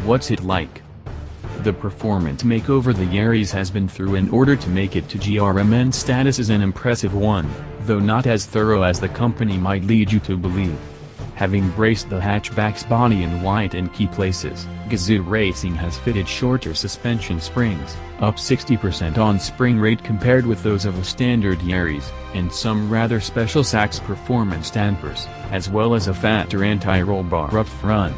what's it like? The performance makeover the Yaris has been through in order to make it to GRMN status is an impressive one, though not as thorough as the company might lead you to believe. Having braced the hatchback's body in white in key places, Gazoo Racing has fitted shorter suspension springs, up 60% on spring rate compared with those of a standard Yaris, and some rather special Sachs Performance dampers, as well as a fatter anti-roll bar up front.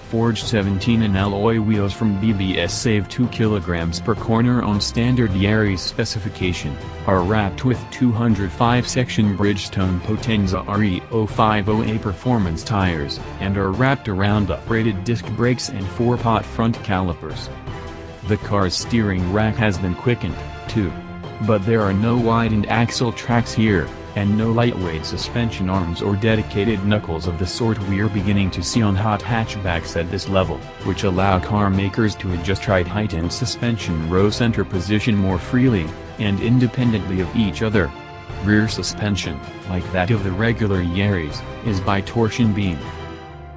Forged 17 in alloy wheels from BBS save 2 kg per corner on standard Yaris specification, are wrapped with 205-section Bridgestone Potenza RE050A performance tires, and are wrapped around uprated disc brakes and 4-pot front calipers. The car's steering rack has been quickened, too. But there are no widened axle tracks here, and no lightweight suspension arms or dedicated knuckles of the sort we're beginning to see on hot hatchbacks at this level, which allow car makers to adjust ride height and suspension row center position more freely, and independently of each other. Rear suspension, like that of the regular Yaris, is by torsion beam.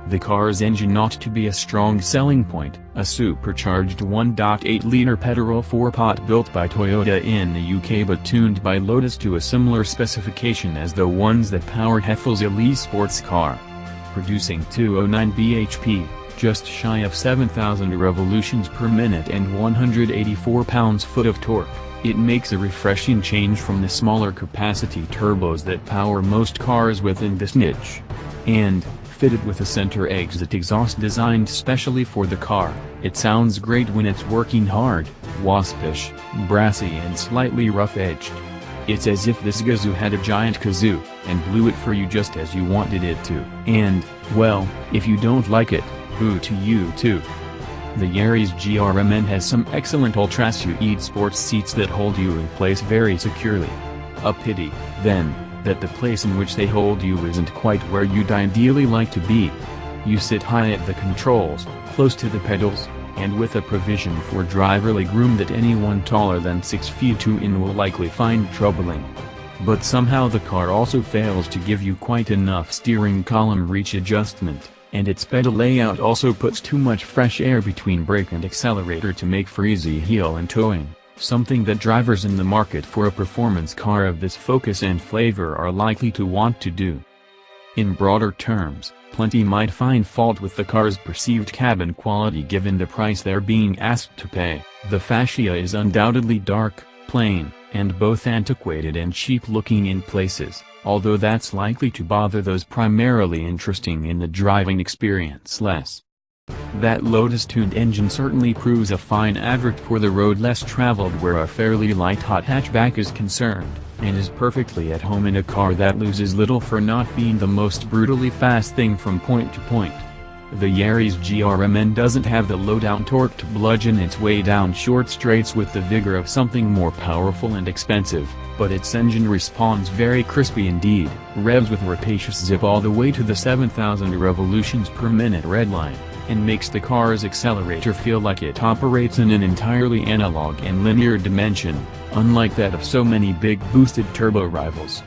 The car's engine ought to be a strong selling point, a supercharged 1.8-liter petrol 4-pot built by Toyota in the UK but tuned by Lotus to a similar specification as the ones that power Heffel's Elise sports car. Producing 209 bhp, just shy of 7,000 revolutions per minute and 184 pounds-foot of torque, it makes a refreshing change from the smaller capacity turbos that power most cars within this niche. And, fitted with a center exit exhaust designed specially for the car, it sounds great when it's working hard, waspish, brassy and slightly rough-edged. It's as if this Gazoo had a giant kazoo, and blew it for you just as you wanted it to. And, well, if you don't like it, boo to you too. The Yaris GRMN has some excellent ultra-suede sports seats that hold you in place very securely. A pity, then, that the place in which they hold you isn't quite where you'd ideally like to be. You sit high at the controls, close to the pedals, and with a provision for driver legroom that anyone taller than 6 feet 2 in will likely find troubling. But somehow the car also fails to give you quite enough steering column reach adjustment, and its pedal layout also puts too much fresh air between brake and accelerator to make for easy heel and towing. Something that drivers in the market for a performance car of this focus and flavor are likely to want to do. In broader terms, plenty might find fault with the car's perceived cabin quality given the price they're being asked to pay. The fascia is undoubtedly dark, plain, and both antiquated and cheap-looking in places, although that's likely to bother those primarily interested in the driving experience less. That Lotus-tuned engine certainly proves a fine advert for the road less traveled where a fairly light hot hatchback is concerned, and is perfectly at home in a car that loses little for not being the most brutally fast thing from point to point. The Yaris GRMN doesn't have the low-down torque to bludgeon its way down short straights with the vigor of something more powerful and expensive, but its engine responds very crispy indeed, revs with rapacious zip all the way to the 7,000 revolutions per minute redline, and makes the car's accelerator feel like it operates in an entirely analog and linear dimension, unlike that of so many big boosted turbo rivals.